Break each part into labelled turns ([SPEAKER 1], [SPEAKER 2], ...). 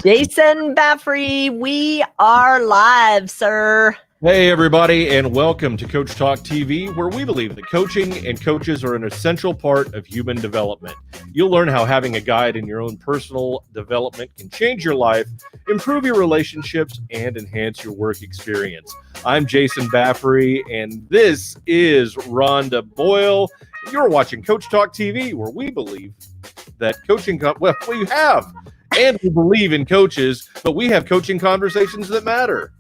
[SPEAKER 1] Jason Baffrey, we are live, sir.
[SPEAKER 2] Hey, everybody, and welcome to Coach Talk TV, where we believe that coaching and coaches are an essential part of human development. You'll learn how having a guide in your own personal development can change your life, improve your relationships, and enhance your work experience. I'm Jason Baffrey, and this is Rhonda Boyle. You're watching Coach Talk TV, where we believe that coaching, we have, and we believe in coaches, but we have coaching conversations that matter.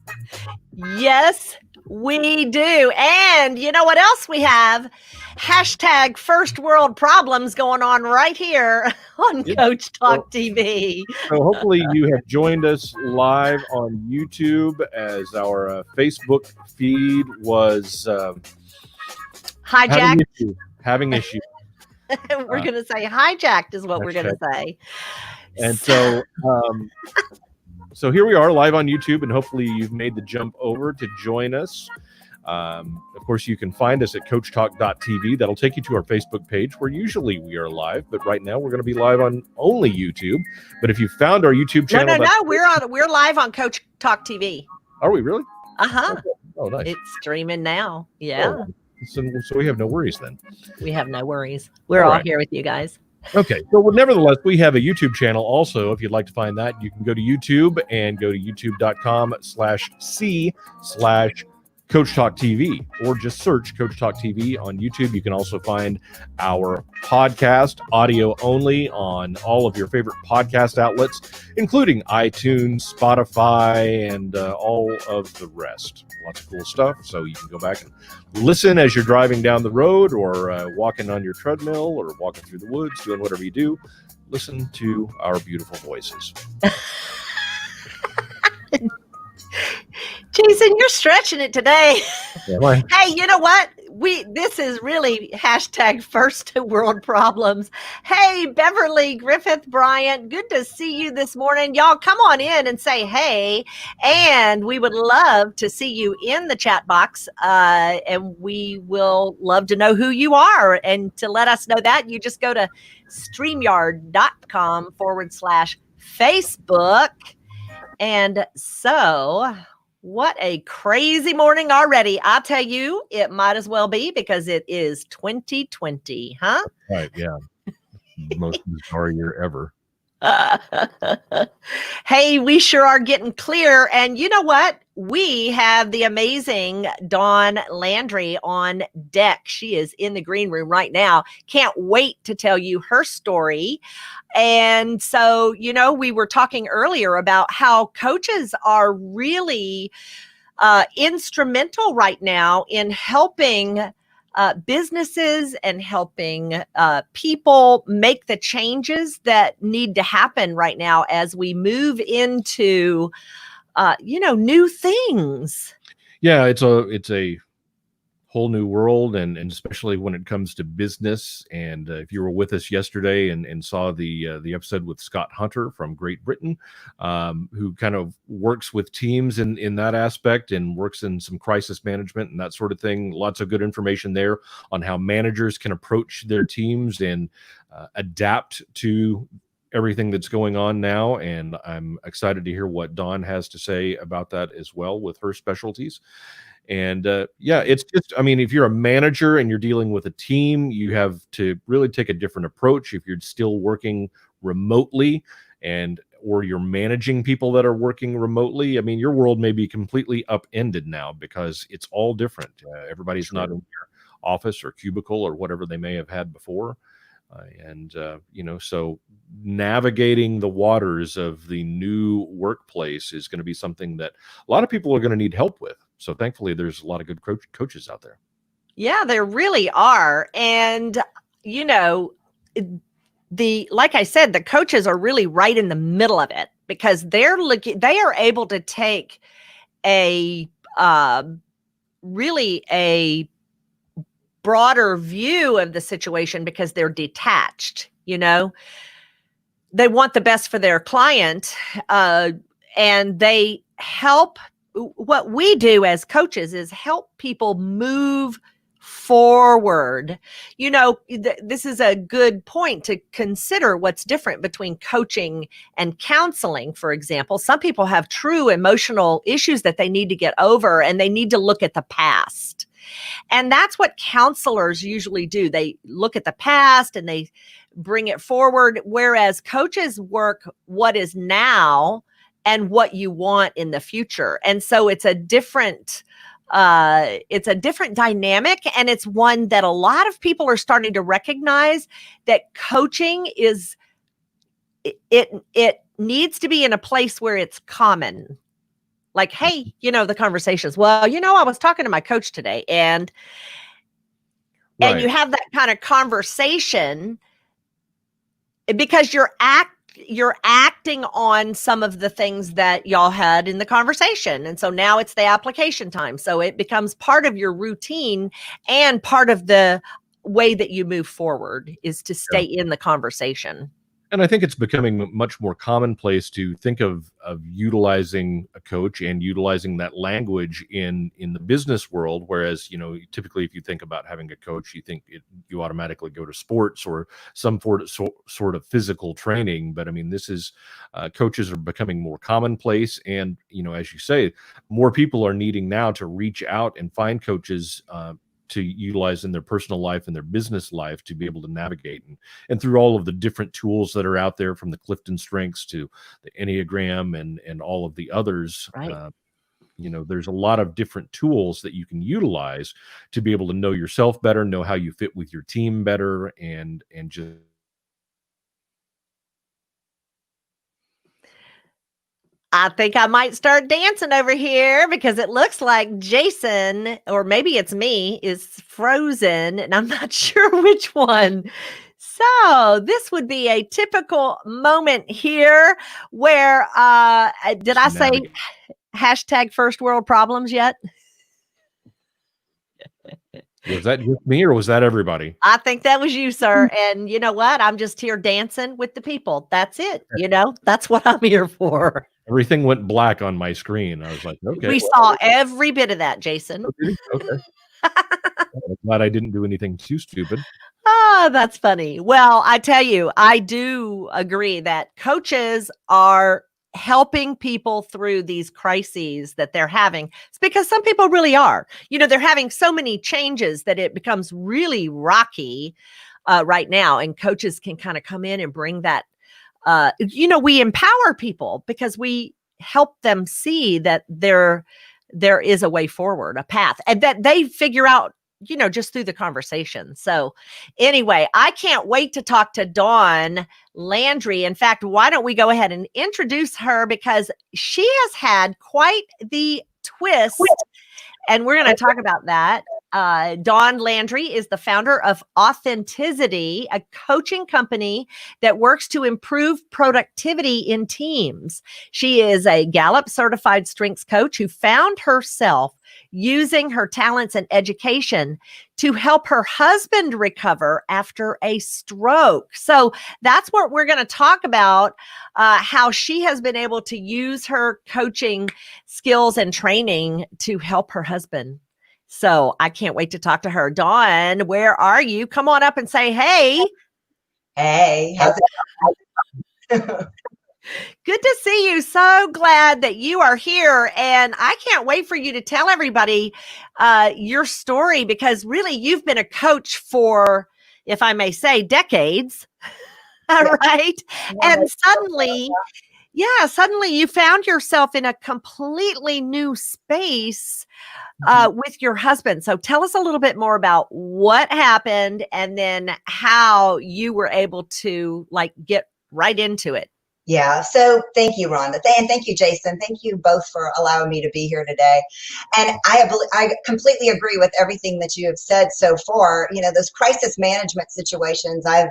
[SPEAKER 1] Yes, we do. And you know what else we have? Hashtag first world problems going on right here on Coach Talk TV.
[SPEAKER 2] So hopefully you have joined us live on YouTube as our Facebook feed was
[SPEAKER 1] hijacked.
[SPEAKER 2] Having issue.
[SPEAKER 1] We're going to say hijacked is what we're going to say.
[SPEAKER 2] And so so here we are live on YouTube, and hopefully you've made the jump over to join us. Of course, you can find us at coachtalk.tv. That'll take you to our Facebook page, where usually we are live, but right now we're going to be live on only YouTube. But if you found our YouTube channel,
[SPEAKER 1] we're live on Coach Talk TV.
[SPEAKER 2] Are we really?
[SPEAKER 1] Okay.
[SPEAKER 2] Oh, nice.
[SPEAKER 1] It's streaming now. Yeah.
[SPEAKER 2] Oh, so we have no worries then.
[SPEAKER 1] We have no worries. We're all here with you guys.
[SPEAKER 2] Okay. So nevertheless, we have a YouTube channel also. If you'd like to find that, you can go to YouTube and go to youtube.com/C/Coach Talk TV, or just search Coach Talk TV on YouTube. You can also find our podcast audio only on all of your favorite podcast outlets, including iTunes, Spotify, and all of the rest. Lots of cool stuff. So you can go back and listen as you're driving down the road, or walking on your treadmill, or walking through the woods, doing whatever you do. Listen to our beautiful voices.
[SPEAKER 1] Jason, you're stretching it today.
[SPEAKER 2] Yeah,
[SPEAKER 1] hey, you know what? This is really hashtag first world problems. Hey, Beverly Griffith Bryant, good to see you this morning. Y'all come on in and say hey, and we would love to see you in the chat box, and we will love to know who you are. And to let us know that, you just go to StreamYard.com/Facebook. And so, what a crazy morning already. I'll tell you, it might as well be, because it is 2020, huh?
[SPEAKER 2] Right, yeah. Most bizarre year ever.
[SPEAKER 1] Hey, we sure are getting clear. And you know what? We have the amazing Dawn Landry on deck. She is in the green room right now. Can't wait to tell you her story. And so, we were talking earlier about how coaches are really instrumental right now in helping businesses and helping people make the changes that need to happen right now as we move into, new things.
[SPEAKER 2] Yeah, it's a whole new world, and especially when it comes to business. And if you were with us yesterday and saw the episode with Scott Hunter from Great Britain, who kind of works with teams in that aspect, and works in some crisis management and that sort of thing. Lots of good information there on how managers can approach their teams and adapt to everything that's going on now. And I'm excited to hear what Dawn has to say about that as well, with her specialties. And it's just, if you're a manager and you're dealing with a team, you have to really take a different approach. If you're still working remotely, or you're managing people that are working remotely, your world may be completely upended now, because it's all different. Everybody's not in their office or cubicle or whatever they may have had before. So navigating the waters of the new workplace is going to be something that a lot of people are going to need help with. So thankfully, there's a lot of good coaches out there. Yeah,
[SPEAKER 1] there really are. And, like I said, the coaches are really right in the middle of it, because they are able to take a broader view of the situation, because they're detached. They want the best for their client, and they help. What we do as coaches is help people move forward. This is a good point to consider what's different between coaching and counseling. For example, some people have true emotional issues that they need to get over, and they need to look at the past. And that's what counselors usually do. They look at the past and they bring it forward, whereas coaches work what is now and what you want in the future. And so it's a different dynamic, and it's one that a lot of people are starting to recognize, that coaching is, it needs to be in a place where it's common. Like, hey, the conversations, well, I was talking to my coach today, and
[SPEAKER 2] Right.
[SPEAKER 1] you have that kind of conversation because you're acting on some of the things that y'all had in the conversation. And so now it's the application time. So it becomes part of your routine, and part of the way that you move forward is to stay in the conversation.
[SPEAKER 2] And I think it's becoming much more commonplace to think of utilizing a coach and utilizing that language in the business world. Whereas, typically if you think about having a coach, you automatically go to sports or some sort of physical training. But I mean, this is coaches are becoming more commonplace. And, as you say, more people are needing now to reach out and find coaches to utilize in their personal life and their business life to be able to navigate. And through all of the different tools that are out there, from the Clifton Strengths to the Enneagram and all of the others,
[SPEAKER 1] right.
[SPEAKER 2] There's a lot of different tools that you can utilize to be able to know yourself better, know how you fit with your team better, and just.
[SPEAKER 1] I think I might start dancing over here, because it looks like Jason, or maybe it's me, is frozen, and I'm not sure which one. So this would be a typical moment here where, did I say hashtag first world problems yet?
[SPEAKER 2] Was that just me, or was that everybody?
[SPEAKER 1] I think that was you, sir. And you know what? I'm just here dancing with the people. That's it. That's what I'm here for.
[SPEAKER 2] Everything went black on my screen. I was like, okay.
[SPEAKER 1] We saw every bit of that, Jason.
[SPEAKER 2] Okay. I'm glad I didn't do anything too stupid.
[SPEAKER 1] Oh, that's funny. Well, I tell you, I do agree that coaches are helping people through these crises that they're having. It's because some people really are. They're having so many changes that it becomes really rocky right now. And coaches can kind of come in and bring that. We empower people because we help them see that there is a way forward, a path, and that they figure out, just through the conversation. So anyway, I can't wait to talk to Dawn Landry. In fact, why don't we go ahead and introduce her, because she has had quite the twist, and we're going to talk about that. Dawn Landry is the founder of Authentizity, a coaching company that works to improve productivity in teams. She is a Gallup Certified Strengths coach who found herself using her talents and education to help her husband recover after a stroke. So that's what we're going to talk about, how she has been able to use her coaching skills and training to help her husband. So I can't wait to talk to her. Dawn, where are you? Come on up and say, hey.
[SPEAKER 3] Hey, how's it going?
[SPEAKER 1] Good to see you. So glad that you are here. And I can't wait for you to tell everybody your story, because really you've been a coach for, if I may say, decades. Right? And suddenly you found yourself in a completely new space with your husband. So tell us a little bit more about what happened, and then how you were able to get right into it.
[SPEAKER 3] Yeah. So thank you, Rhonda. And thank you, Jason. Thank you both for allowing me to be here today. And I completely agree with everything that you have said so far. Those crisis management situations I've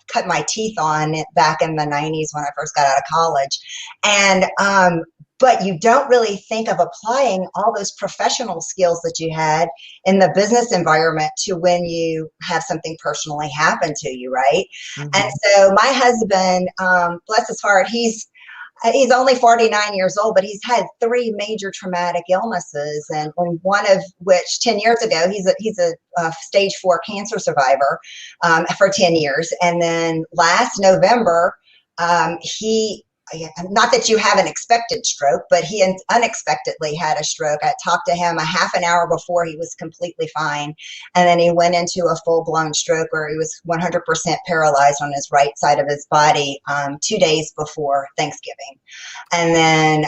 [SPEAKER 3] cut my teeth on back in the 90s when I first got out of college. And, but you don't really think of applying all those professional skills that you had in the business environment to when you have something personally happen to you, right? Mm-hmm. And so my husband, bless his heart, he's He's only 49 years old, but he's had 3 major traumatic illnesses, and one of which 10 years ago, he's a stage 4 cancer survivor for 10 years. And then last November, he, not that you have an expected stroke, but he unexpectedly had a stroke. I talked to him a half an hour before he was completely fine. And then he went into a full-blown stroke where he was 100% paralyzed on his right side of his body 2 days before Thanksgiving. And then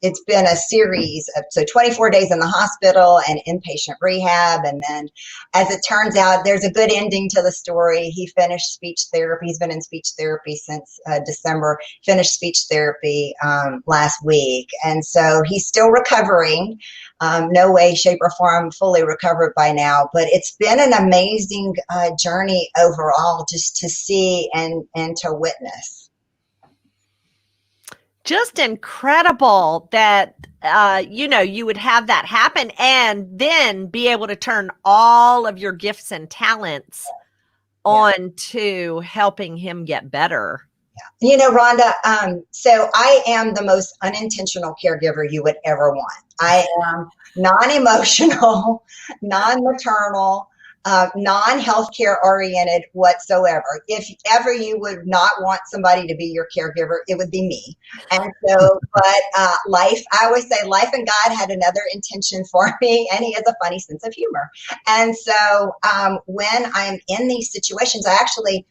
[SPEAKER 3] it's been a series of, so 24 days in the hospital and inpatient rehab. And then as it turns out, there's a good ending to the story. He finished speech therapy. He's been in speech therapy since December, finished speech therapy last week. And so he's still recovering. No way, shape, or form fully recovered by now, but it's been an amazing journey overall, just to see and to witness.
[SPEAKER 1] Just incredible that you would have that happen and then be able to turn all of your gifts and talents on to helping him get better.
[SPEAKER 3] You know, Rhonda, so I am the most unintentional caregiver you would ever want. I am non-emotional, non-maternal, non-healthcare oriented whatsoever. If ever you would not want somebody to be your caregiver, it would be me. And so, but life, I always say life and God had another intention for me, and he has a funny sense of humor. And so when I'm in these situations, I actually,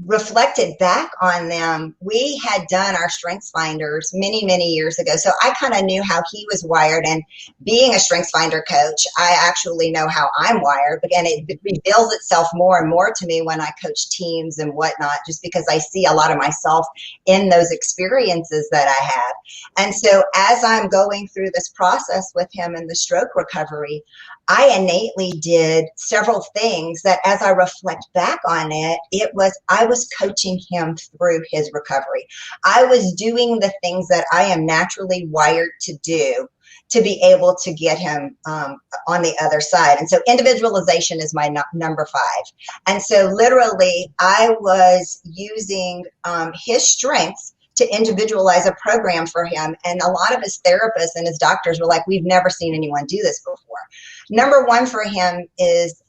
[SPEAKER 3] reflected back on them. We had done our strengths finders many, many years ago. So I kind of knew how he was wired, and being a strengths finder coach, I actually know how I'm wired. Again, it reveals itself more and more to me when I coach teams and whatnot, just because I see a lot of myself in those experiences that I had. And so as I'm going through this process with him in the stroke recovery, I innately did several things that as I reflect back on it, I was coaching him through his recovery. I was doing the things that I am naturally wired to do to be able to get him on the other side. And so individualization is my number 5. And so literally I was using his strengths to individualize a program for him. And a lot of his therapists and his doctors were like, we've never seen anyone do this before. Number 1 for him is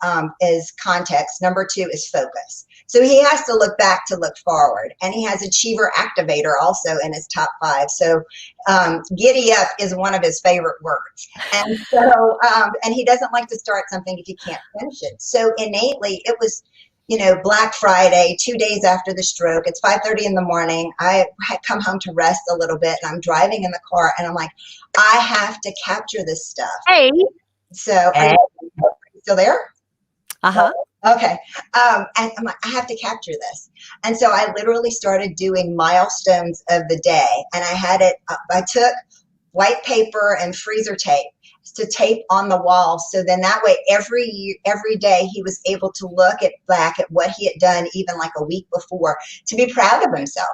[SPEAKER 3] context. Number 2 is focus. So he has to look back to look forward. And he has achiever activator also in his top 5. So giddy up is one of his favorite words. And so, and he doesn't like to start something if he can't finish it. So innately it was, Black Friday, 2 days after the stroke. It's 5:30 in the morning. I had come home to rest a little bit, and I'm driving in the car, and I'm like, I have to capture this stuff.
[SPEAKER 1] Hey.
[SPEAKER 3] So, are you still there?
[SPEAKER 1] Uh-huh.
[SPEAKER 3] Okay. And I'm like, I have to capture this. And so I literally started doing milestones of the day, and I took white paper and freezer tape to tape on the wall. So then that way every day he was able to look back at what he had done, even like a week before, to be proud of himself.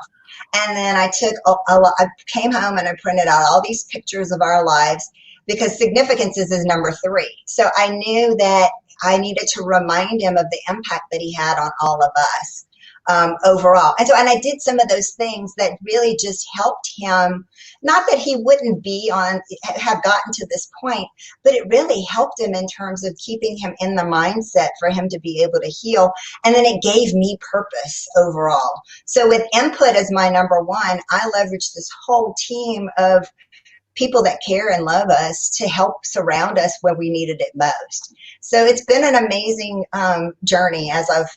[SPEAKER 3] And then I took I came home and I printed out all these pictures of our lives, because significance is his number 3. So I knew that I needed to remind him of the impact that he had on all of us overall. And I did some of those things that really just helped him. Not that he wouldn't have gotten to this point, but it really helped him in terms of keeping him in the mindset for him to be able to heal. And then it gave me purpose overall. So with input as my number 1, I leveraged this whole team of people that care and love us to help surround us when we needed it most. So it's been an amazing journey as I've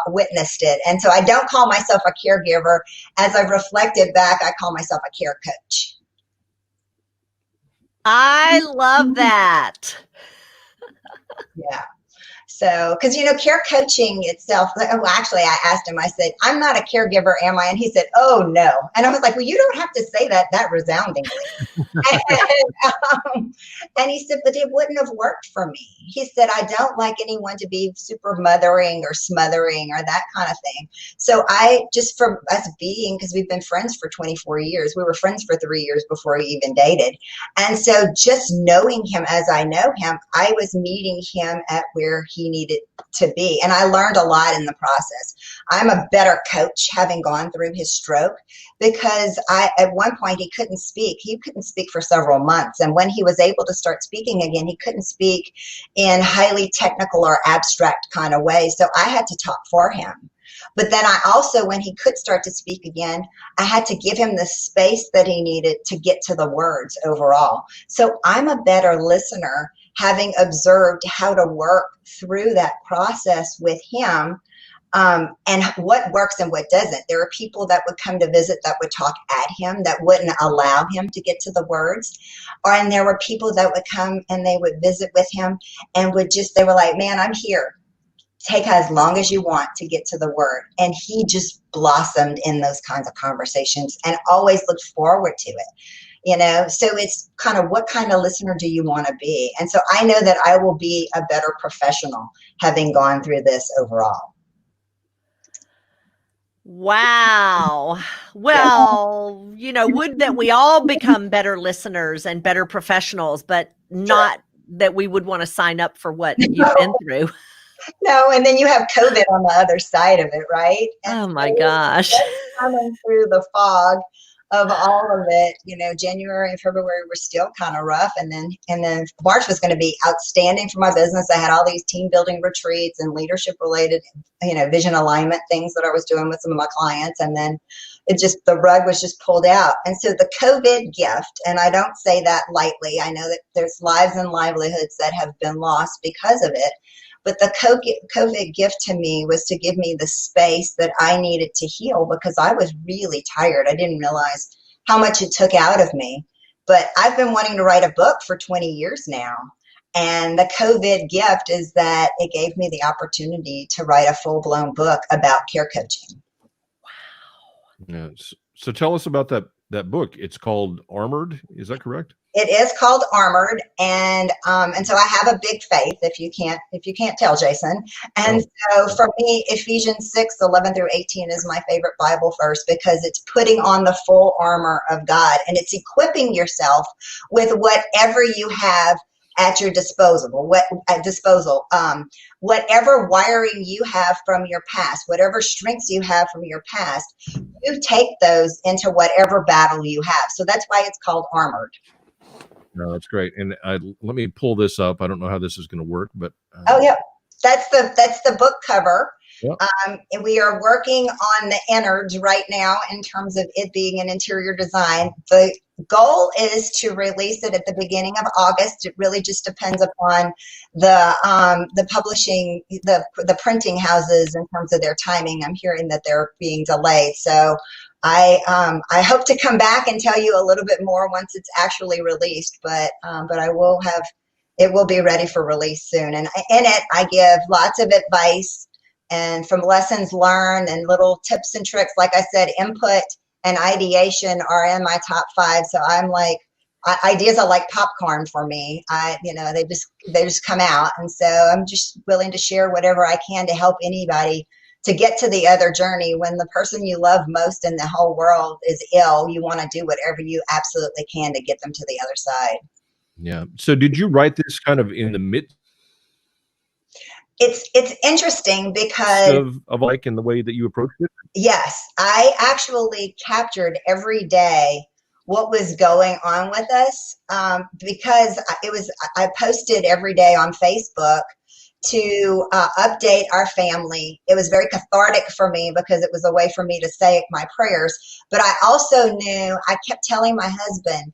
[SPEAKER 3] witnessed it. And so I don't call myself a caregiver. As I've reflected back, I call myself a care coach.
[SPEAKER 1] I love that.
[SPEAKER 3] Yeah. So, because, care coaching itself, well, actually, I asked him, I said, I'm not a caregiver, am I? And he said, oh, no. And I was like, well, you don't have to say that resoundingly. And he said, but it wouldn't have worked for me. He said, I don't like anyone to be super mothering or smothering or that kind of thing. So I just, from us being, because we've been friends for 24 years, we were friends for 3 years before we even dated. And so just knowing him as I know him, I was meeting him at where he needed to be. And I learned a lot in the process. I'm a better coach having gone through his stroke, because at one point he couldn't speak. He couldn't speak for several months. And when he was able to start speaking again, he couldn't speak in highly technical or abstract kind of ways. So I had to talk for him. But then I also, when he could start to speak again, I had to give him the space that he needed to get to the words overall. So I'm a better listener having observed how to work through that process with him, and what works and what doesn't. There are people that would come to visit that would talk at him, that wouldn't allow him to get to the words. And there were people that would come and they would visit with him and they were like, man, I'm here. Take as long as you want to get to the word. And he just blossomed in those kinds of conversations and always looked forward to it. So it's kind of, what kind of listener do you want to be? And so I know that I will be a better professional having gone through this overall.
[SPEAKER 1] Wow. Well, would that we all become better listeners and better professionals, but not that we would want to sign up for what you've been through.
[SPEAKER 3] No, and then you have COVID on the other side of it, right? And
[SPEAKER 1] oh my gosh.
[SPEAKER 3] Coming through the fog of all of it, January and February were still kind of rough. And then March was going to be outstanding for my business. I had all these team building retreats and leadership related, vision alignment things that I was doing with some of my clients. And then the rug was just pulled out. And so the COVID gift, and I don't say that lightly, I know that there's lives and livelihoods that have been lost because of it. But the COVID gift to me was to give me the space that I needed to heal, because I was really tired. I didn't realize how much it took out of me. But I've been wanting to write a book for 20 years now. And the COVID gift is that it gave me the opportunity to write a full-blown book about care coaching.
[SPEAKER 2] Wow. Yeah. So tell us about that book. It's called Armored. Is that correct?
[SPEAKER 3] It is called Armored, and so I have a big faith, if you can't tell, Jason. And so for me, Ephesians 6:11-18 is my favorite Bible verse, because it's putting on the full armor of God, and it's equipping yourself with whatever you have at your disposal. Whatever wiring you have from your past, whatever strengths you have from your past, you take those into whatever battle you have. So that's why it's called Armored.
[SPEAKER 2] No, that's great. And let me pull this up. I don't know how this is going to work, but
[SPEAKER 3] yeah, that's the book cover.
[SPEAKER 2] Yep.
[SPEAKER 3] And we are working on the innards right now in terms of it being an interior design. The goal is to release it at the beginning of August. It really just depends upon the publishing, the printing houses in terms of their timing. I'm hearing that they're being delayed. So I hope to come back and tell you a little bit more once it's actually released, but it will be ready for release soon. And in it, I give lots of advice and from lessons learned and little tips and tricks. Like I said, input and ideation are in my top 5. So I'm like, ideas are like popcorn for me. They just come out. And so I'm just willing to share whatever I can to help anybody to get to the other journey. When the person you love most in the whole world is ill, you want to do whatever you absolutely can to get them to the other side.
[SPEAKER 2] Yeah. So did you write this kind of in the midst
[SPEAKER 3] It's interesting because
[SPEAKER 2] of like in the way that you approached it?
[SPEAKER 3] Yes, I actually captured every day what was going on with us, because I posted every day on Facebook to update our family. It was very cathartic for me because it was a way for me to say my prayers. But I also knew, I kept telling my husband,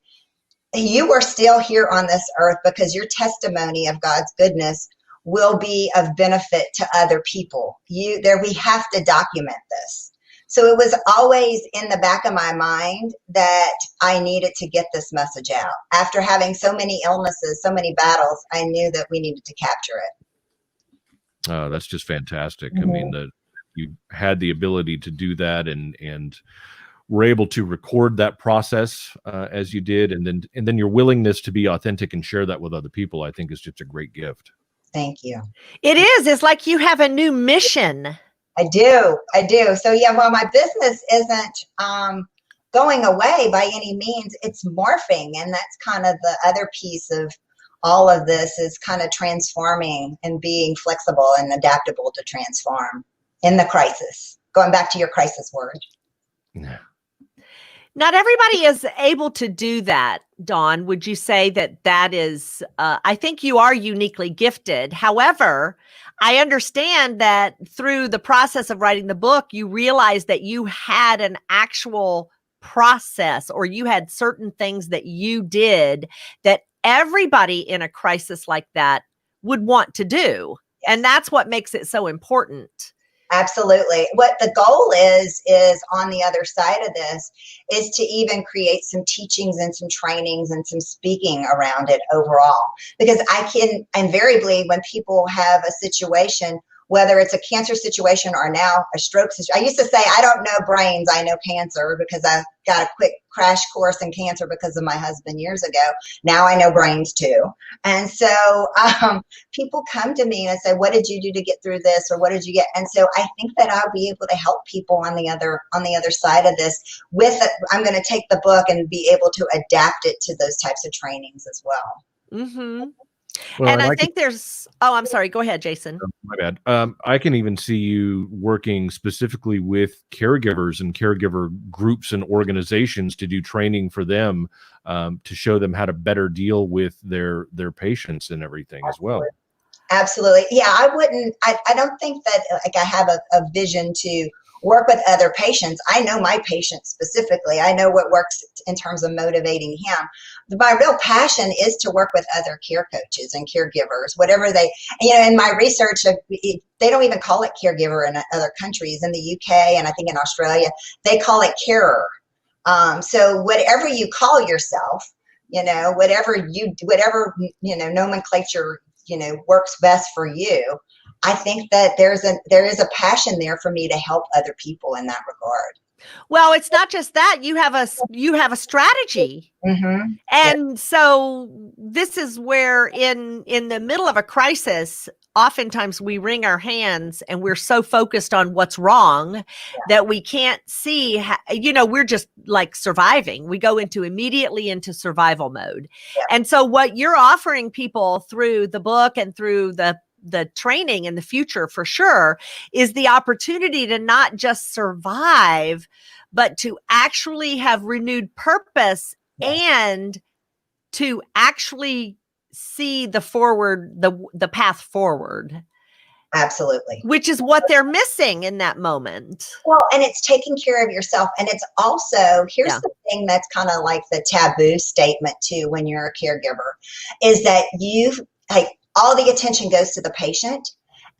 [SPEAKER 3] you are still here on this earth because your testimony of God's goodness will be of benefit to other people. We have to document this. So it was always in the back of my mind that I needed to get this message out. After having so many illnesses, so many battles, I knew that we needed to capture it.
[SPEAKER 2] Oh, that's just fantastic.
[SPEAKER 3] Mm-hmm.
[SPEAKER 2] I mean, you had the ability to do that and were able to record that process as you did. And then your willingness to be authentic and share that with other people, I think is just a great gift.
[SPEAKER 3] Thank you.
[SPEAKER 1] It is. It's like you have a new mission.
[SPEAKER 3] I do. So yeah, while my business isn't going away by any means, it's morphing. And that's kind of the other piece of all of this is kind of transforming and being flexible and adaptable to transform in the crisis. Going back to your crisis word.
[SPEAKER 2] Yeah.
[SPEAKER 1] Not everybody is able to do that, Dawn. Would you say that is, I think you are uniquely gifted. However, I understand that through the process of writing the book, you realized that you had an actual process, or you had certain things that you did that everybody in a crisis like that would want to do. And that's what makes it so important.
[SPEAKER 3] Absolutely. What the goal is on the other side of this is to even create some teachings and some trainings and some speaking around it overall. Because I can invariably, when people have a situation, whether it's a cancer situation or now a stroke situation. I used to say, I don't know brains, I know cancer, because I got a quick crash course in cancer because of my husband years ago. Now I know brains too. And so people come to me and say, what did you do to get through this? Or what did you get? And so I think that I'll be able to help people on the other side of this with it. I'm going to take the book and be able to adapt it to those types of trainings as well.
[SPEAKER 1] Mm-hmm.
[SPEAKER 2] Well,
[SPEAKER 1] and I think there's, I'm sorry, go ahead, Jason.
[SPEAKER 2] My bad. I can even see you working specifically with caregivers and caregiver groups and organizations to do training for them, to show them how to better deal with their patients and everything as well.
[SPEAKER 3] Absolutely. Yeah, I don't think that like I have a vision to work with other patients. I know my patient specifically. I know what works in terms of motivating him. My real passion is to work with other care coaches and caregivers, whatever they, in my research, they don't even call it caregiver in other countries. In the UK and I think in Australia, they call it carer. So whatever you call yourself, whatever nomenclature, works best for you. I think that there is a passion there for me to help other people in that regard.
[SPEAKER 1] Well, it's not just that. You have a strategy.
[SPEAKER 3] Mm-hmm.
[SPEAKER 1] And so this is where in the middle of a crisis, oftentimes we wring our hands and we're so focused on what's wrong that we can't see, we're just like surviving. We go immediately into survival mode.
[SPEAKER 3] Yeah.
[SPEAKER 1] And so what you're offering people through the book and through the training in the future for sure is the opportunity to not just survive, but to actually have renewed purpose and to actually see the path forward.
[SPEAKER 3] Absolutely.
[SPEAKER 1] Which is what they're missing in that moment.
[SPEAKER 3] Well, and it's taking care of yourself. And it's also, here's the thing that's kind of like the taboo statement too, when you're a caregiver, is that all the attention goes to the patient,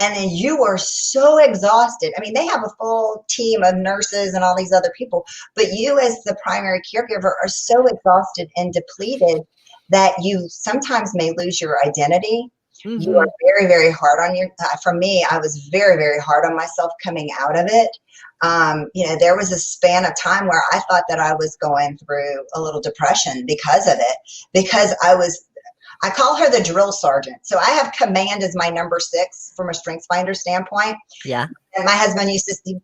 [SPEAKER 3] and then you are so exhausted. I mean, they have a full team of nurses and all these other people, but you as the primary caregiver are so exhausted and depleted that you sometimes may lose your identity. Mm-hmm. You are very, very hard on for me, I was very, very hard on myself coming out of it. There was a span of time where I thought that I was going through a little depression because of it, because I call her the drill sergeant. So I have command as my number 6 from a StrengthsFinder standpoint.
[SPEAKER 1] Yeah.
[SPEAKER 3] And my husband used to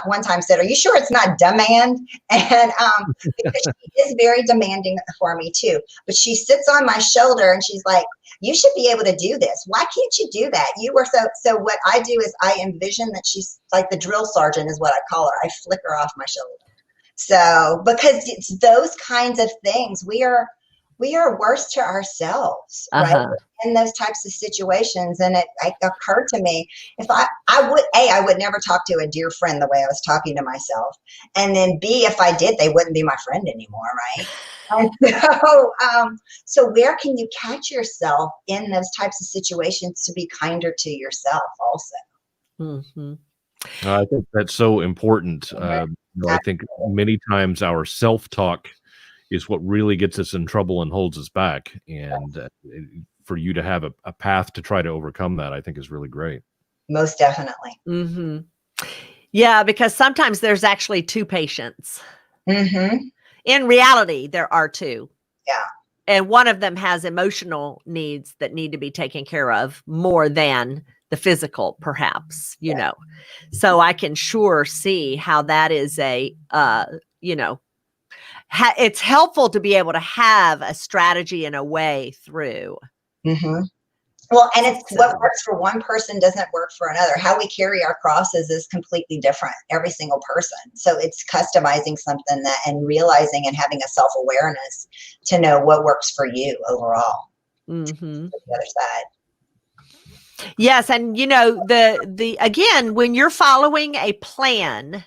[SPEAKER 3] one time said, "Are you sure it's not demand?" And because she is very demanding for me too. But she sits on my shoulder and she's like, "You should be able to do this. Why can't you do that? You were so." What I do is I envision that she's like the drill sergeant is what I call her. I flick her off my shoulder. So because it's those kinds of things, we are worse to ourselves, right? In those types of situations. And it occurred to me, if I would never talk to a dear friend the way I was talking to myself. And then B, if I did, they wouldn't be my friend anymore, right? And so where can you catch yourself in those types of situations to be kinder to yourself also?
[SPEAKER 1] Mm-hmm.
[SPEAKER 2] I think that's so important. I think many times our self-talk is what really gets us in trouble and holds us back. And for you to have a path to try to overcome that, I think is really great.
[SPEAKER 3] Most definitely.
[SPEAKER 1] Mm-hmm. Yeah, because sometimes there's actually 2 patients.
[SPEAKER 3] Mm-hmm.
[SPEAKER 1] In reality, there are 2.
[SPEAKER 3] Yeah.
[SPEAKER 1] And one of them has emotional needs that need to be taken care of more than the physical, perhaps, So I can sure see how that is it's helpful to be able to have a strategy and a way through.
[SPEAKER 3] Mm-hmm. Well, and it's what
[SPEAKER 1] So,
[SPEAKER 3] works for one person doesn't work for another. How we carry our crosses is completely different, every single person. So it's customizing something that and realizing and having a self-awareness to know what works for you overall.
[SPEAKER 1] mhm.
[SPEAKER 3] The other side.
[SPEAKER 1] Yes, and the again, when you're following a plan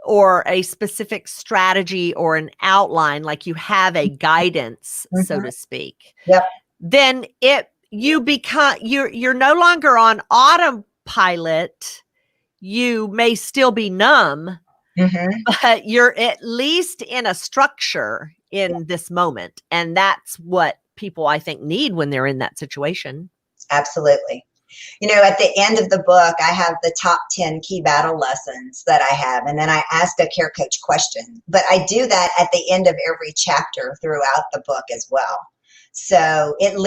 [SPEAKER 1] or a specific strategy or an outline, like you have a guidance, so
[SPEAKER 3] Mm-hmm.
[SPEAKER 1] to speak,
[SPEAKER 3] Yep.
[SPEAKER 1] then you're no longer on autopilot. You may still be numb,
[SPEAKER 3] Mm-hmm.
[SPEAKER 1] but you're at least in a structure in this moment. And that's what people, I think, need when they're in that situation.
[SPEAKER 3] Absolutely. At the end of the book, I have the top 10 key battle lessons that I have, and then I ask a care coach question. But I do that at the end of every chapter throughout the book as well. So it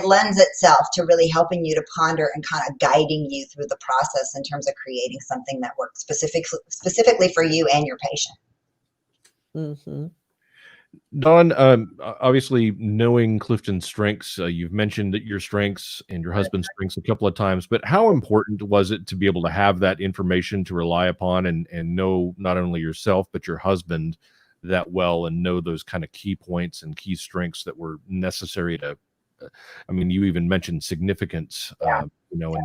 [SPEAKER 3] lends itself to really helping you to ponder and kind of guiding you through the process in terms of creating something that works specifically for you and your patient.
[SPEAKER 1] Mm-hmm.
[SPEAKER 2] Don, obviously knowing Clifton's strengths, you've mentioned that your strengths and your husband's strengths a couple of times, but how important was it to be able to have that information to rely upon and know not only yourself, but your husband that well and know those kind of key points and key strengths that were necessary to, I mean, you even mentioned significance, and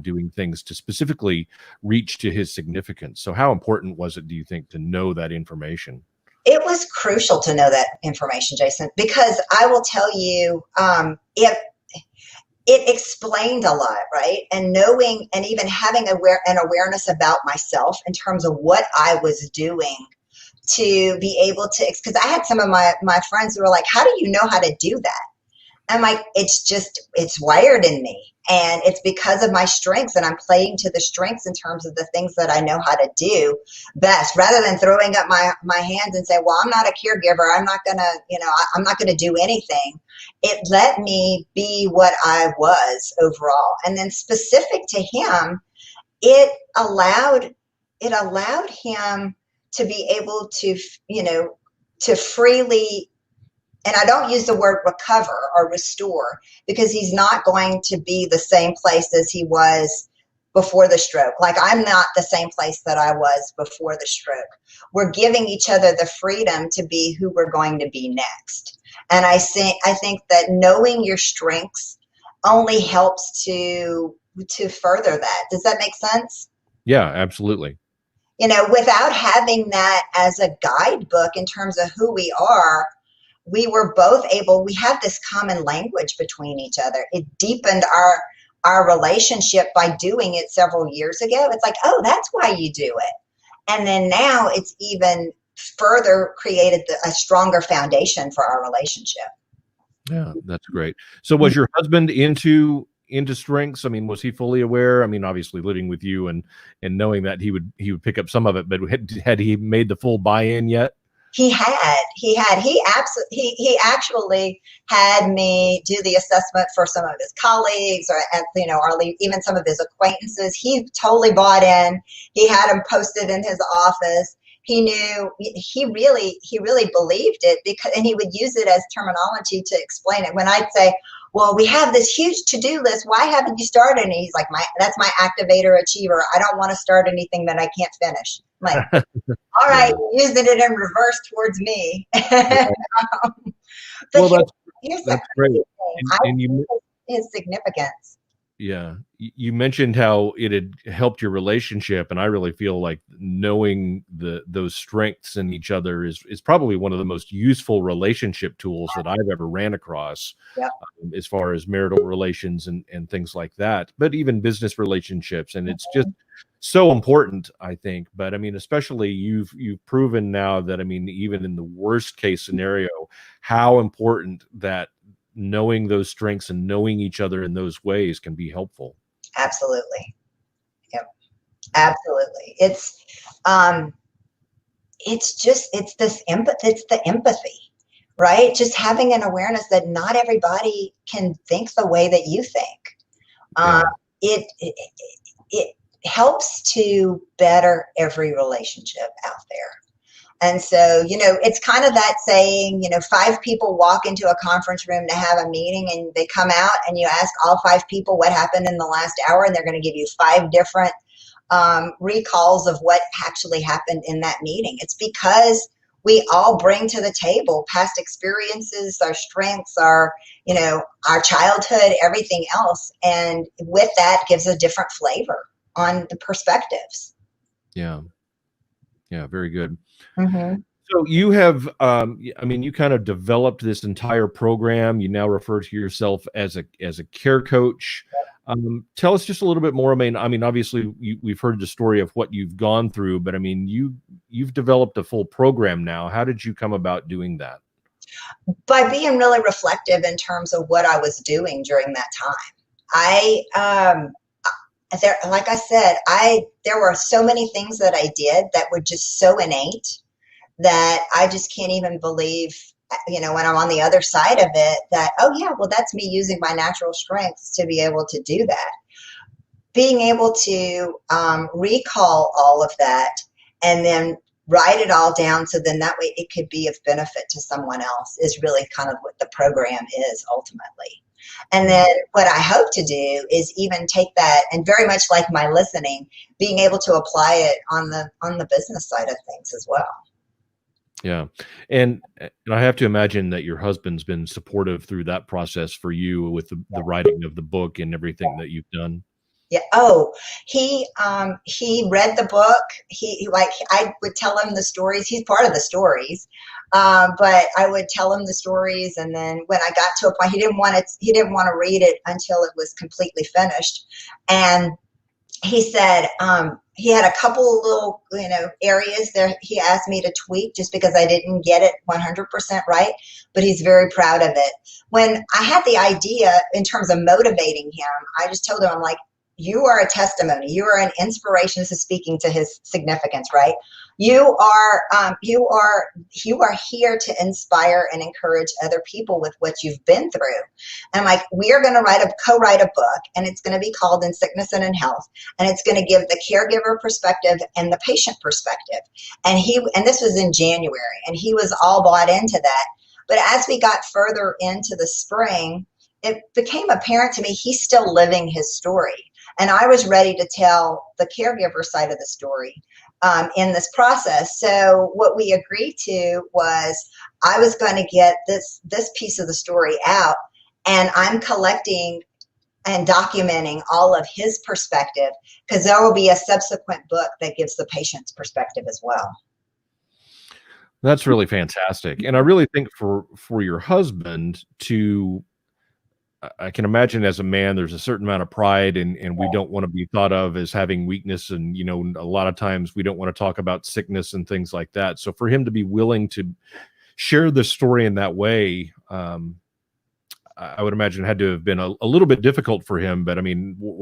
[SPEAKER 2] doing things to specifically reach to his significance. So how important was it, do you think, to know that information?
[SPEAKER 3] It was crucial to know that information, Jason, because I will tell you, it explained a lot, right? And knowing and even having an awareness about myself in terms of what I was doing to be able to, because I had some of my friends who were like, how do you know how to do that? I'm like, it's wired in me. And it's because of my strengths, and I'm playing to the strengths in terms of the things that I know how to do best, rather than throwing up my hands and say, well, I'm not a caregiver. I'm not gonna, I'm not gonna do anything. It let me be what I was overall. And then specific to him, it allowed him to be able to, to freely, and I don't use the word recover or restore, because he's not going to be the same place as he was before the stroke. Like, I'm not the same place that I was before the stroke. We're giving each other the freedom to be who we're going to be next. And I think that knowing your strengths only helps to further that. Does that make sense?
[SPEAKER 2] Yeah, absolutely.
[SPEAKER 3] Without having that as a guidebook in terms of who we are, we were both we have this common language between each other. It deepened our relationship by doing it several years ago. It's like, oh, that's why you do it. And then now it's even further created a stronger foundation for our relationship.
[SPEAKER 2] Yeah, that's great. So was your husband into strengths? I mean, was he fully aware? I mean, obviously living with you and knowing that he would pick up some of it, but had he made the full buy-in yet?
[SPEAKER 3] He actually had me do the assessment for some of his colleagues, or even some of his acquaintances. He totally bought in. He had them posted in his office. He knew, he really believed it, and he would use it as terminology to explain it. When I'd say, well, we have this huge to-do list, why haven't you started? And he's like, that's my activator achiever. I don't want to start anything that I can't finish. I'm like, all right, using it in reverse towards me. But
[SPEAKER 2] Well,
[SPEAKER 3] here's
[SPEAKER 2] that's
[SPEAKER 3] the
[SPEAKER 2] great.
[SPEAKER 3] thing. I
[SPEAKER 2] And you,
[SPEAKER 3] think his significance.
[SPEAKER 2] yeah, you mentioned how it had helped your relationship, and I really feel like knowing those strengths in each other is probably one of the most useful relationship tools that I've ever ran across,
[SPEAKER 3] Yep.
[SPEAKER 2] As far as marital relations and things like that, but even business relationships. And it's just so important, I think. But I mean, especially you've proven now that, I mean, even in the worst case scenario, how important that knowing those strengths and knowing each other in those ways can be helpful.
[SPEAKER 3] Absolutely. Yep. Absolutely. It's the empathy, right? Just having an awareness that not everybody can think the way that you think.
[SPEAKER 2] Yeah.
[SPEAKER 3] It helps to better every relationship out there. And so, it's kind of that saying, 5 people walk into a conference room to have a meeting, and they come out and you ask all 5 people what happened in the last hour, and they're going to give you 5 different recalls of what actually happened in that meeting. It's because we all bring to the table past experiences, our strengths, our childhood, everything else. And with that gives a different flavor on the perspectives.
[SPEAKER 2] Yeah. Yeah. Very good.
[SPEAKER 3] Mm-hmm.
[SPEAKER 2] So you have, you kind of developed this entire program. You now refer to yourself as a care coach. Tell us just a little bit more. Obviously we've heard the story of what you've gone through, but you've developed a full program now. How did you come about doing that?
[SPEAKER 3] By being really reflective in terms of what I was doing during that time. Like I said, there were so many things that I did that were just so innate that I just can't even believe, when I'm on the other side of it, that, oh yeah, well, that's me using my natural strengths to be able to do that. Being able to recall all of that and then write it all down so then that way it could be of benefit to someone else is really kind of what the program is ultimately. And then what I hope to do is even take that, and very much like my listening, being able to apply it on the business side of things as well.
[SPEAKER 2] Yeah. And I have to imagine that your husband's been supportive through that process for you with the writing of the book and everything that you've done.
[SPEAKER 3] Yeah. Oh, he read the book. I would tell him the stories. He's part of the stories. But I would tell him the stories. And then when I got to a point, he didn't want to read it until it was completely finished. And he said, he had a couple little, areas there he asked me to tweak just because I didn't get it 100% right, but he's very proud of it. When I had the idea in terms of motivating him, I just told him, I'm like, you are a testimony. You are an inspiration. This is speaking to his significance, right? You are here to inspire and encourage other people with what you've been through. And I'm like, we are going to co-write a book, and it's going to be called In Sickness and in Health, and it's going to give the caregiver perspective and the patient perspective. And this was in January, and he was all bought into that. But as we got further into the spring, it became apparent to me he's still living his story. And I was ready to tell the caregiver side of the story in this process. So what we agreed to was I was going to get this piece of the story out, and I'm collecting and documenting all of his perspective, because there will be a subsequent book that gives the patient's perspective as well.
[SPEAKER 2] That's really fantastic. And I really think for your husband to, I can imagine as a man, there's a certain amount of pride, and we don't want to be thought of as having weakness. And, a lot of times we don't want to talk about sickness and things like that. So for him to be willing to share the story in that way, I would imagine had to have been a little bit difficult for him. But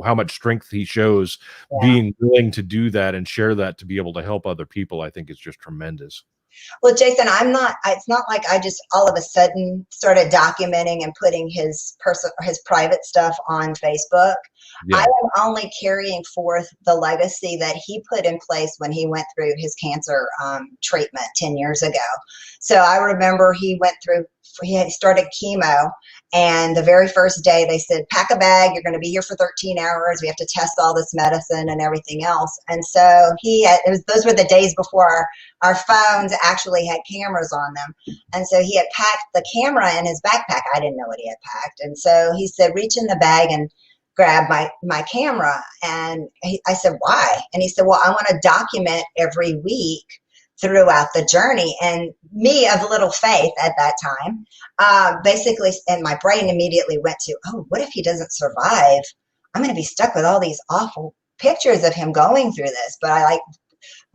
[SPEAKER 2] how much strength he shows being willing to do that and share that to be able to help other people, I think is just tremendous.
[SPEAKER 3] Well, Jason, it's not like I just all of a sudden started documenting and putting his private stuff on Facebook. Yeah. I am only carrying forth the legacy that he put in place when he went through his cancer treatment 10 years ago. So I remember he started chemo, and the very first day they said, pack a bag, you're going to be here for 13 hours. We have to test all this medicine and everything else. And so those were the days before our phones actually had cameras on them. And so he had packed the camera in his backpack. I didn't know what he had packed. And so he said, reach in the bag and grab my camera. And I said, why? And he said, well, I want to document every week throughout the journey. And me, of little faith at that time, basically, and my brain immediately went to, oh, what if he doesn't survive? I'm going to be stuck with all these awful pictures of him going through this. But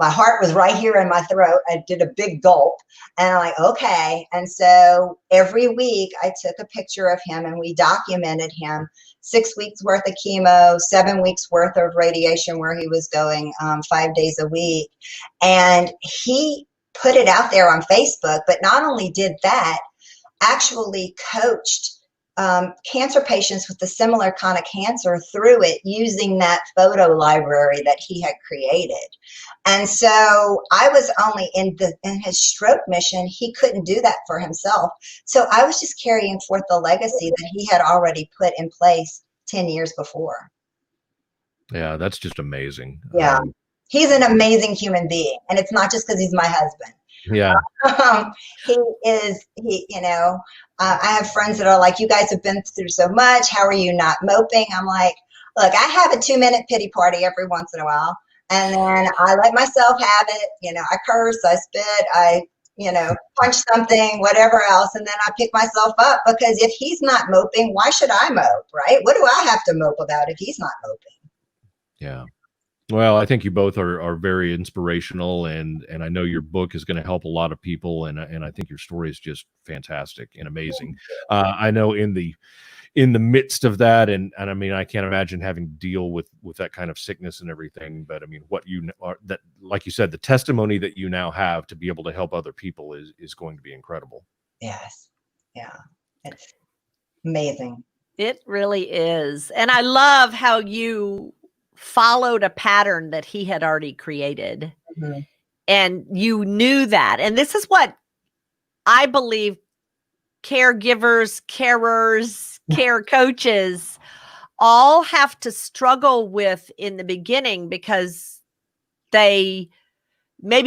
[SPEAKER 3] my heart was right here in my throat. I did a big gulp, and I'm like, okay. And so every week I took a picture of him, and we documented him. 6 weeks worth of chemo, 7 weeks worth of radiation where he was going 5 days a week. And he put it out there on Facebook, but not only did that, actually coached cancer patients with a similar kind of cancer through it using that photo library that he had created. And so I was only in his stroke mission, he couldn't do that for himself. So I was just carrying forth the legacy that he had already put in place 10 years before.
[SPEAKER 2] Yeah, that's just amazing.
[SPEAKER 3] Yeah. He's an amazing human being. And it's not just because he's my husband.
[SPEAKER 2] Yeah.
[SPEAKER 3] I have friends that are like, you guys have been through so much. How are you not moping? I'm like, look, I have a 2-minute pity party every once in a while. And then I let myself have it. I curse, I spit, I punch something, whatever else. And then I pick myself up, because if he's not moping, why should I mope, right? What do I have to mope about if he's not moping?
[SPEAKER 2] Yeah. Well, I think you both are very inspirational, and I know your book is going to help a lot of people, and I think your story is just fantastic and amazing. I know in the midst of that, and I mean, I can't imagine having to deal with that kind of sickness and everything, but I mean, what you are, that, like you said, the testimony that you now have to be able to help other people is going to be incredible.
[SPEAKER 3] Yes. Yeah. It's amazing.
[SPEAKER 1] It really is. And I love how you followed a pattern that he had already created. Mm-hmm. And you knew that. And this is what I believe caregivers, carers, care coaches all have to struggle with in the beginning, because they can't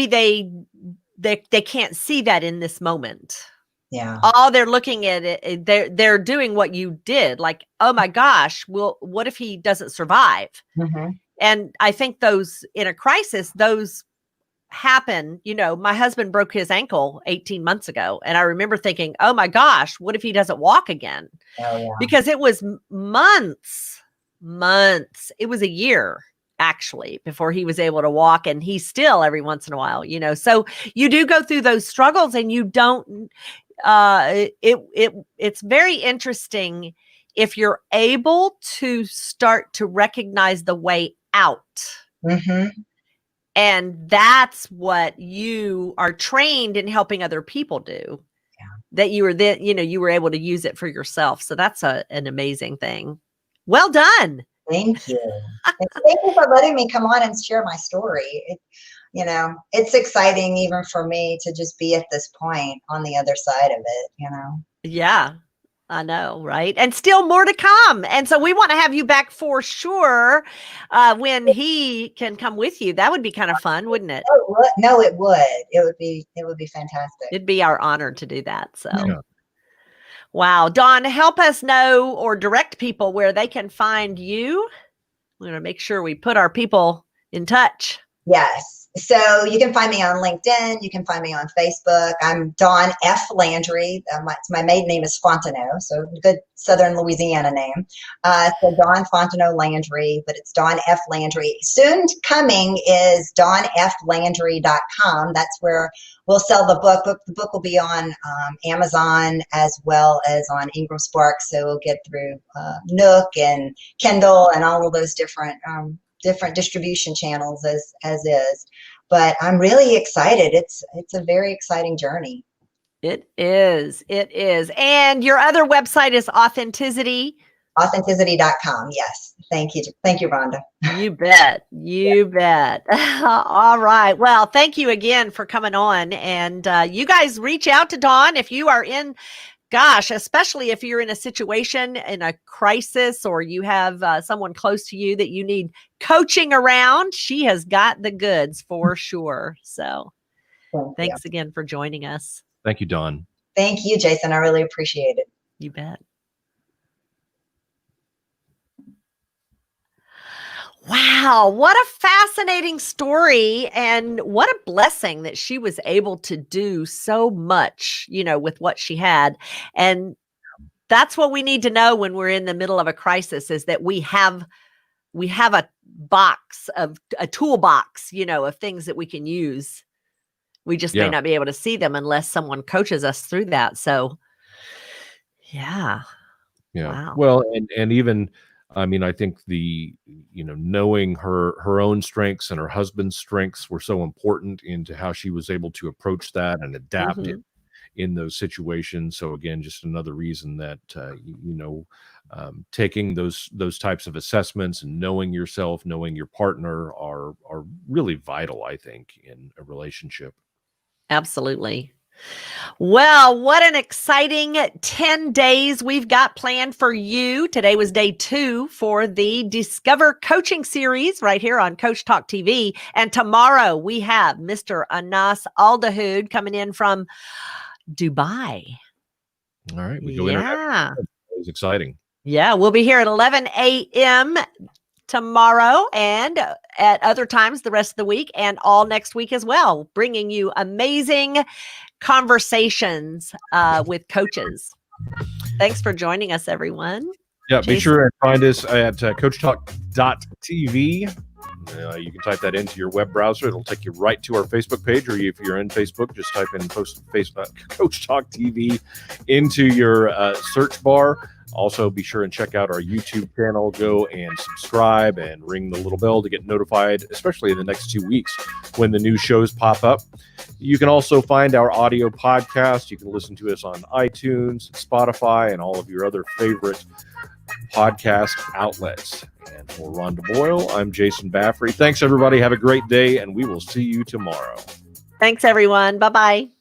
[SPEAKER 1] see that in this moment.
[SPEAKER 3] Yeah.
[SPEAKER 1] All they're looking at it, they're doing what you did. Like, oh my gosh, well, what if he doesn't survive? Mm-hmm. And I think those in a crisis, those happen. My husband broke his ankle 18 months ago. And I remember thinking, oh my gosh, what if he doesn't walk again?
[SPEAKER 3] Oh, yeah.
[SPEAKER 1] Because it was months. It was a year, actually, before he was able to walk. And he still, every once in a while, so you do go through those struggles, and you don't, it's very interesting if you're able to start to recognize the way out. Mm-hmm. And that's what you are trained in helping other people do. Yeah. That you were then, you were able to use it for yourself. So that's an amazing thing. Well done.
[SPEAKER 3] Thank you. Thank you for letting me come on and share my story. It's exciting even for me to just be at this point on the other side of it,
[SPEAKER 1] Yeah, I know, right? And still more to come. And so we want to have you back for sure when he can come with you. That would be kind of fun, wouldn't it?
[SPEAKER 3] No, it would. It would be fantastic.
[SPEAKER 1] It'd be our honor to do that. So. Yeah. Wow. Dawn, help us know or direct people where they can find you. We're going to make sure we put our people in touch.
[SPEAKER 3] Yes. So you can find me on LinkedIn. You can find me on Facebook. I'm Dawn F. Landry. My maiden name is Fontenot, so good Southern Louisiana name. So Dawn Fontenot Landry, but it's Dawn F. Landry. Soon coming is dawnflandry.com. That's where we'll sell the book. The book will be on Amazon as well as on Ingram Spark. So we'll get through Nook and Kindle and all of those different distribution channels as is. But I'm really excited. It's a very exciting journey.
[SPEAKER 1] It is. And your other website is Authenticity.
[SPEAKER 3] Authenticity.com. Yes. Thank you. Thank you, Rhonda.
[SPEAKER 1] You bet. All right. Well, thank you again for coming on. And you guys reach out to Dawn if you are in, especially if you're in a situation, in a crisis, or you have someone close to you that you need coaching around. She has got the goods for sure. So thanks again for joining us.
[SPEAKER 2] Thank you, Dawn.
[SPEAKER 3] Thank you, Jason. I really appreciate it.
[SPEAKER 1] You bet. Wow, what a fascinating story, and what a blessing that she was able to do so much, with what she had. And that's what we need to know when we're in the middle of a crisis, is that we have a toolbox, of things that we can use. We just may not be able to see them unless someone coaches us through that. So, yeah.
[SPEAKER 2] Wow. Well, and even, I mean, I think knowing her own strengths and her husband's strengths were so important into how she was able to approach that and adapt it. in those situations. So again, just another reason that taking those types of assessments and knowing yourself, knowing your partner are really vital, I think, in a relationship.
[SPEAKER 1] Absolutely. Well, what an exciting 10 days we've got planned for you. Today was day 2 for the Discover Coaching Series right here on Coach Talk TV. And tomorrow we have Mr. Anas Aldahood coming in from Dubai.
[SPEAKER 2] All right. We go international. It was exciting.
[SPEAKER 1] Yeah, we'll be here at 11 a.m. tomorrow and at other times the rest of the week and all next week as well, bringing you amazing conversations with coaches. Thanks for joining us, everyone.
[SPEAKER 2] Yeah, Jason. Be sure and find us at coachtalk.tv. You can type that into your web browser. It'll take you right to our Facebook page, or if you're in Facebook, just type in Facebook Coach Talk TV into your search bar. Also, be sure and check out our YouTube channel. Go and subscribe and ring the little bell to get notified, especially in the next 2 weeks when the new shows pop up. You can also find our audio podcast. You can listen to us on iTunes, Spotify, and all of your other favorite podcast outlets. And for Rhonda Boyle, I'm Jason Baffrey. Thanks, everybody. Have a great day, and we will see you tomorrow.
[SPEAKER 1] Thanks, everyone. Bye-bye.